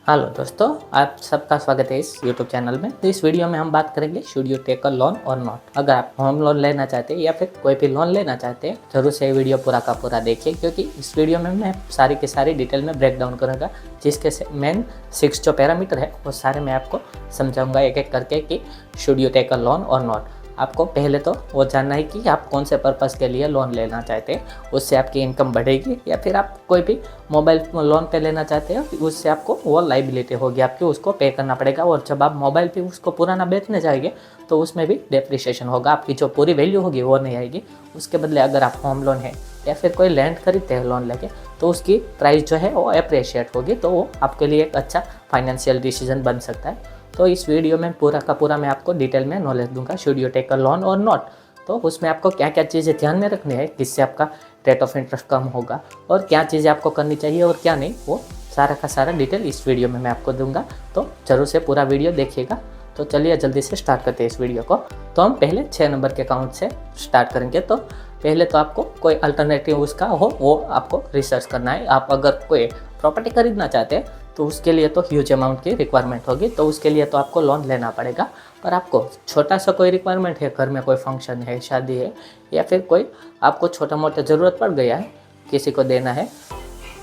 Hello दोस्तों, आप सबका स्वागत है इस YouTube चैनल में। तो इस वीडियो में हम बात करेंगे should you take a loan or not. अगर आप होम लोन लेना चाहते हैं या फिर कोई भी लोन लेना चाहते हैं, जरूर से ये वीडियो पूरा का पूरा देखिए, क्योंकि इस वीडियो में मैं सारी की सारी डिटेल में ब्रेक डाउन करूँगा, जिसके मेन 6 जो पैरामीटर है वो सारे मैं आपको समझाऊंगा एक एक करके कि should you take a loan or not. आपको पहले तो वो जानना है कि आप कौन से पर्पज़ के लिए लोन लेना चाहते हैं, उससे आपकी इनकम बढ़ेगी, या फिर आप कोई भी मोबाइल लोन पे लेना चाहते हैं, उससे आपको वो लाइबिलिटी होगी आपकी, उसको पे करना पड़ेगा। और जब आप मोबाइल पे उसको पुराना बेचने जाएंगे तो उसमें भी डेप्रिसिएशन होगा, आपकी जो पूरी वैल्यू होगी वो नहीं आएगी। उसके बदले अगर आप होम लोन है या फिर कोई लैंड खरीदते हैं लोन लेके, तो उसकी प्राइस जो है वो अप्रिशिएट होगी, तो वो आपके लिए एक अच्छा फाइनेंशियल डिसीजन बन सकता है। तो इस वीडियो में पूरा का पूरा मैं आपको डिटेल में नॉलेज दूंगा should you take a loan or not. तो उसमें आपको क्या क्या चीज़ें ध्यान में रखनी है, जिससे आपका रेट ऑफ इंटरेस्ट कम होगा, और क्या चीज़ें आपको करनी चाहिए और क्या नहीं, वो सारा का सारा डिटेल इस वीडियो में मैं आपको दूंगा। तो ज़रूर से पूरा वीडियो देखिएगा। तो चलिए जल्दी से स्टार्ट करते हैं इस वीडियो को। तो हम पहले 6 नंबर के अकाउंट से स्टार्ट करेंगे। तो पहले तो आपको कोई अल्टरनेटिव उसका हो वो आपको रिसर्च करना है। आप अगर कोई प्रॉपर्टी खरीदना चाहते हैं तो उसके लिए तो ह्यूज अमाउंट की रिक्वायरमेंट होगी, तो उसके लिए तो आपको लोन लेना पड़ेगा। पर आपको छोटा सा कोई रिक्वायरमेंट है, घर में कोई फंक्शन है, शादी है, या फिर कोई आपको छोटा मोटा ज़रूरत पड़ गया है, किसी को देना है,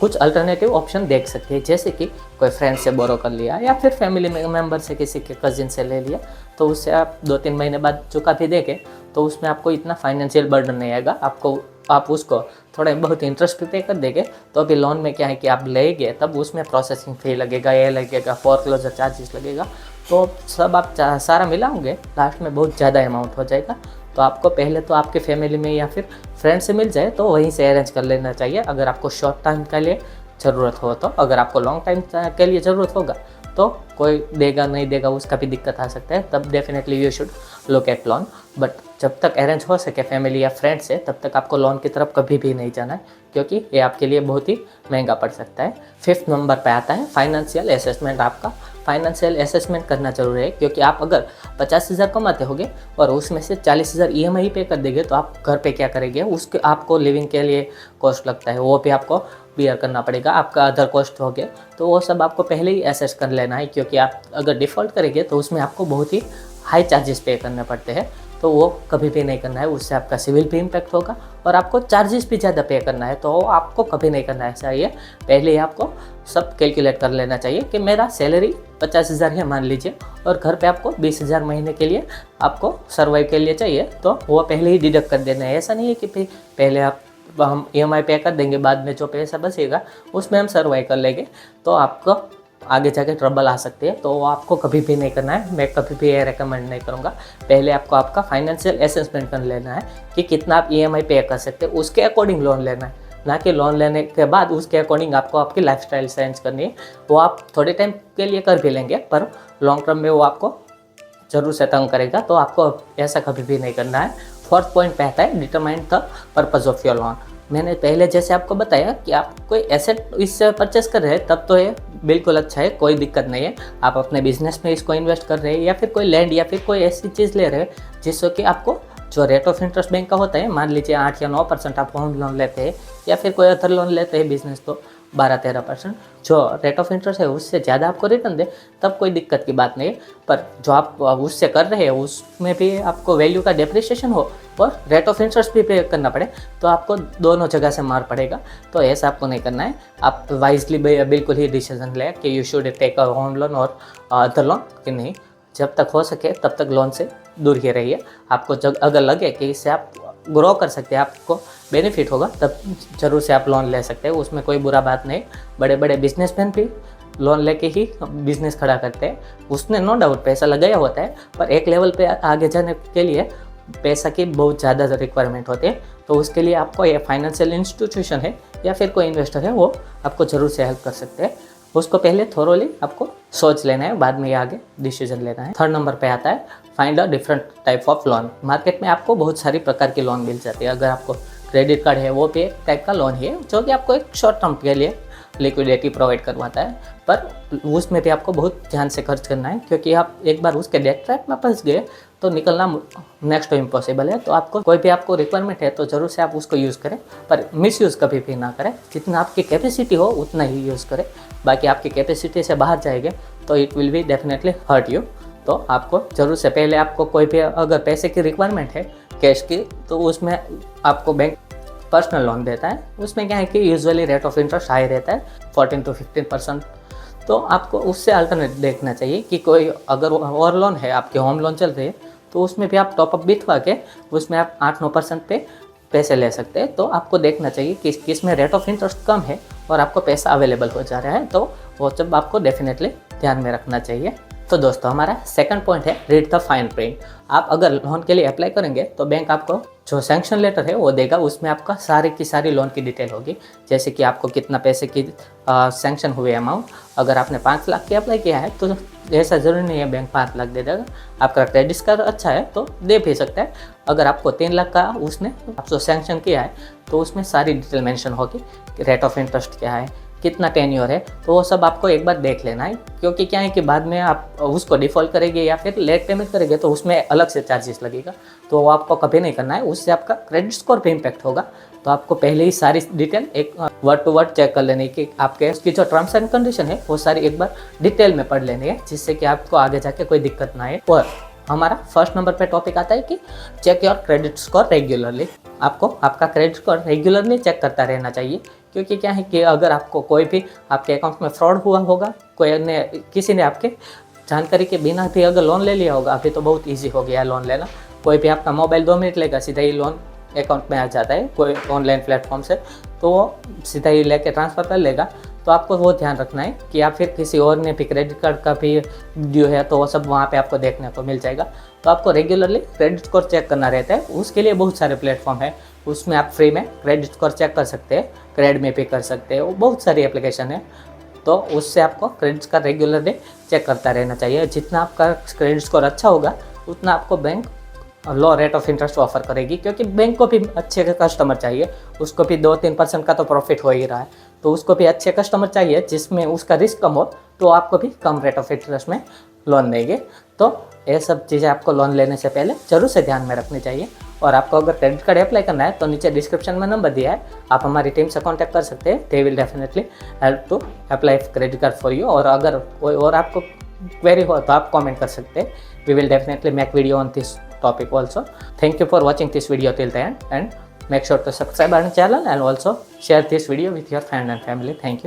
कुछ अल्टरनेटिव ऑप्शन देख सकते हैं। जैसे कि कोई फ्रेंड से बोरो कर लिया, या फिर फैमिली मेम्बर से, किसी के कजिन से ले लिया, तो उससे आप 2-3 महीने बाद चुका भी देंगे, तो उसमें आपको इतना फाइनेंशियल बर्डन नहीं आएगा। आप उसको थोड़ा बहुत इंटरेस्ट पे कर देंगे। तो अभी लोन में क्या है कि आप लेंगे तब उसमें प्रोसेसिंग फी लगेगा, ये लगेगा, फोरक्लोजर चार्जेस लगेगा, तो सब आप सारा मिलाओगे, लास्ट में बहुत ज़्यादा अमाउंट हो जाएगा। तो आपको पहले तो आपके फैमिली में या फिर फ्रेंड से मिल जाए तो वहीं से अरेंज कर लेना चाहिए, अगर आपको शॉर्ट टाइम के लिए ज़रूरत हो तो। अगर आपको लॉन्ग टाइम के लिए ज़रूरत होगा तो कोई देगा नहीं देगा उसका भी दिक्कत आ सकता है, तब definitely you should look at loan. But जब तक अरेंज हो सके फैमिली या फ्रेंड से, तब तक आपको लोन की तरफ कभी भी नहीं जाना है, क्योंकि ये आपके लिए बहुत ही महंगा पड़ सकता है। 5th नंबर पे आता है फाइनेंशियल असेसमेंट। आपका फाइनेंशियल असेसमेंट करना जरूरी है, क्योंकि आप अगर 50,000 कमाते होगे और उसमें से 40,000 EMI पे कर देंगे, तो आप घर पे क्या करेंगे, उसके आपको लिविंग के लिए कॉस्ट लगता है, वो भी आपको बियर करना पड़ेगा। आपका अदर कॉस्ट हो गया, तो वो सब आपको पहले ही असेस कर लेना है, क्योंकि आप अगर डिफ़ॉल्ट करेंगे तो उसमें आपको बहुत ही हाई चार्जेस पे करने पड़ते हैं, तो वो कभी भी नहीं करना है। उससे आपका सिविल भी इम्पैक्ट होगा और आपको चार्जेस भी ज़्यादा पे करना है, तो वो आपको कभी नहीं करना है चाहिए। पहले ही आपको सब कैलकुलेट कर लेना चाहिए कि मेरा सैलरी 50,000 है मान लीजिए, और घर पे आपको 20,000 महीने के लिए आपको सर्वाइव के लिए चाहिए, तो वो पहले ही डिडक्ट कर देना है। ऐसा नहीं है कि पहले हम EMI पे कर देंगे, बाद में जो पैसा बचेगा उसमें हम सर्वाइव कर लेंगे, तो आपको आगे जाके ट्रबल आ सकती है। तो वो आपको कभी भी नहीं करना है, मैं कभी भी ये रेकमेंड नहीं करूँगा। पहले आपको आपका फाइनेंशियल असेसमेंट कर लेना है कि कितना आप EMI पे कर सकते हैं, उसके अकॉर्डिंग लोन लेना है, ना कि लोन लेने के बाद उसके अकॉर्डिंग आपको आपकी लाइफस्टाइल चेंज करनी है। वो आप थोड़े टाइम के लिए कर भी लेंगे, पर लॉन्ग टर्म में वो आपको ज़रूर से तंग करेगा, तो आपको ऐसा कभी भी नहीं करना है। 4th पॉइंट पे आता है determine the purpose of your loan. मैंने पहले जैसे आपको बताया कि आप कोई एसेट इससे परचेस कर रहे हैं, तब तो ये बिल्कुल अच्छा है, कोई दिक्कत नहीं है। आप अपने बिजनेस में इसको इन्वेस्ट कर रहे हैं, या फिर कोई लैंड या फिर कोई ऐसी चीज़ ले रहे हैं जिससे कि आपको जो रेट ऑफ इंटरेस्ट बैंक का होता है, मान लीजिए 8 या 9% आप होम लोन लेते हैं, या फिर कोई अदर लोन लेते हैं बिजनेस, तो 12-13% जो रेट ऑफ इंटरेस्ट है उससे ज़्यादा आपको रिटर्न दे, तब कोई दिक्कत की बात नहीं है। पर जो आप उससे कर रहे हैं उसमें भी आपको वैल्यू का डेप्रिसिएशन हो और रेट ऑफ इंटरेस्ट भी पे करना पड़े, तो आपको दोनों जगह से मार पड़ेगा। तो ऐसा आपको नहीं करना है। आप वाइजली बिल्कुल ही डिसीजन लें कि you should take a home loan or other loan कि नहीं। जब तक हो सके तब तक लोन से दूर ही रहिए। आपको जब अगर लगे कि इससे आप ग्रो कर सकते हैं, आपको बेनिफिट होगा, तब ज़रूर से आप लोन ले सकते हैं, उसमें कोई बुरा बात नहीं। बड़े बड़े बिजनेसमैन भी लोन लेके ही बिजनेस खड़ा करते हैं, उसने नो डाउट पैसा लगाया होता है, पर एक लेवल पे आगे जाने के लिए पैसा की बहुत ज़्यादा रिक्वायरमेंट होती है। तो उसके लिए आपको ये फाइनेंशियल इंस्टीट्यूशन है या फिर कोई इन्वेस्टर है, वो आपको ज़रूर से हेल्प कर सकते हैं। उसको पहले थोरोली आपको सोच लेना है, बाद में आगे डिसीजन लेना है। 3rd नंबर पे आता है find a different type of loan. Market में आपको बहुत सारी प्रकार के लोन मिल जाती है। अगर आपको क्रेडिट कार्ड है, वो भी एक टाइप का लोन है जो कि आपको एक शॉर्ट टर्म के लिए लिक्विडिटी प्रोवाइड करवाता है। पर उसमें भी आपको बहुत ध्यान से खर्च करना है, क्योंकि आप एक बार उसके डेट ट्रैप में फंस गए तो निकलना नेक्स्ट टू इम्पॉसिबल है। तो आपको कोई भी आपको रिक्वायरमेंट है तो ज़रूर से आप उसको यूज़ करें, पर मिस यूज़ कभी भी ना करें। जितना आपकी कैपेसिटी हो उतना ही यूज़ करें, बाकी आपकी कैपेसिटी से बाहर जाएंगे तो it will be definitely hurt you. तो आपको ज़रूर से पहले आपको कोई भी अगर पैसे की रिक्वायरमेंट है कैश की, तो उसमें आपको बैंक पर्सनल लोन देता है। उसमें क्या है कि usually rate of interest high रहता है 14 to 15%। तो आपको उससे अल्टरनेट देखना चाहिए कि कोई अगर और लोन है, आपके होम लोन चल रही है, तो उसमें भी आप टॉपअप बिठवा के उसमें आप 8-9% पे पैसे ले सकते हैं। तो आपको देखना चाहिए कि किस में रेट ऑफ इंटरेस्ट कम है और आपको पैसा अवेलेबल हो जा रहा है, तो वो सब आपको डेफिनेटली ध्यान में रखना चाहिए। तो दोस्तों हमारा सेकंड पॉइंट है रीड द फाइन प्रिंट। आप अगर लोन के लिए अप्लाई करेंगे तो बैंक आपको जो सैंक्शन लेटर है वो देगा, उसमें आपका सारी की सारी लोन की डिटेल होगी, जैसे कि आपको कितना पैसे की सैंक्शन हुए अमाउंट। अगर आपने 5 लाख की अप्लाई किया है तो ऐसा ज़रूरी नहीं है बैंक 5 लाख दे देगा। आपका क्रेडिट स्कोर अच्छा है तो दे भी सकता है। अगर आपको 3 लाख का उसने आपको सैंक्शन किया है तो उसमें सारी डिटेल मेंशन होगी, रेट ऑफ इंटरेस्ट क्या है, कितना टेन्योर है, तो वो सब आपको एक बार देख लेना है। क्योंकि क्या है कि बाद में आप उसको डिफ़ॉल्ट करेंगे या फिर लेट पेमेंट करेंगे तो उसमें अलग से चार्जेस लगेगा, तो वो आपको कभी नहीं करना है, उससे आपका क्रेडिट स्कोर पे इम्पैक्ट होगा। तो आपको पहले ही सारी डिटेल एक वर्ड टू वर्ड चेक कर लेनी कि आपके उसकी जो टर्म्स एंड कंडीशन है वो सारी एक बार डिटेल में पढ़ लेनी है, जिससे कि आपको आगे जाके कोई दिक्कत ना आए। और हमारा फर्स्ट नंबर पे टॉपिक आता है कि check your credit score regularly. आपको आपका क्रेडिट स्कोर रेगुलरली चेक करता रहना चाहिए, क्योंकि क्या है कि अगर आपको कोई भी आपके अकाउंट में फ्रॉड हुआ होगा, किसी ने आपके जानकारी के बिना भी अगर लोन ले लिया होगा, अभी तो बहुत इजी हो गया है लोन लेना, कोई भी आपका मोबाइल 2 मिनट लेगा सीधा ही लोन अकाउंट में आ जाता है कोई ऑनलाइन प्लेटफॉर्म से, तो वो सीधा ही लेके ट्रांसफ़र कर लेगा। तो आपको वो ध्यान रखना है कि या फिर किसी और ने भी क्रेडिट कार्ड का भी ड्यू है तो वो सब वहाँ पे आपको देखने को मिल जाएगा। तो आपको रेगुलरली क्रेडिट स्कोर चेक करना रहता है। उसके लिए बहुत सारे प्लेटफॉर्म है, उसमें आप फ्री में क्रेडिट स्कोर चेक कर सकते हैं, क्रेड में पे कर सकते हैं, वो बहुत सारी एप्लीकेशन है। तो उससे आपको क्रेडिट स्कोर रेगुलरली चेक करता रहना चाहिए। जितना आपका क्रेडिट स्कोर अच्छा होगा उतना आपको bank low rate of interest offer करेगी, क्योंकि बैंक को भी अच्छे कस्टमर चाहिए, उसको भी 2-3% का तो प्रॉफिट हो ही रहा है, तो उसको भी अच्छे कस्टमर चाहिए जिसमें उसका रिस्क कम हो, तो आपको भी कम रेट ऑफ इंटरेस्ट में लोन देंगे। तो ये सब चीज़ें आपको लोन लेने से पहले जरूर से ध्यान में रखनी चाहिए। और आपको अगर क्रेडिट कार्ड अप्लाई करना है तो नीचे डिस्क्रिप्शन में नंबर दिया है, आप हमारी टीम से कॉन्टैक्ट कर सकते हैं। They will definitely help to apply credit card for you. और अगर कोई और आपको क्वेरी हो तो आप कमेंट कर सकते हैं। We will definitely make video on this topic also. Thank you for watching this video till the end, and make sure to subscribe our channel and also share this video with your friend and family. Thank you.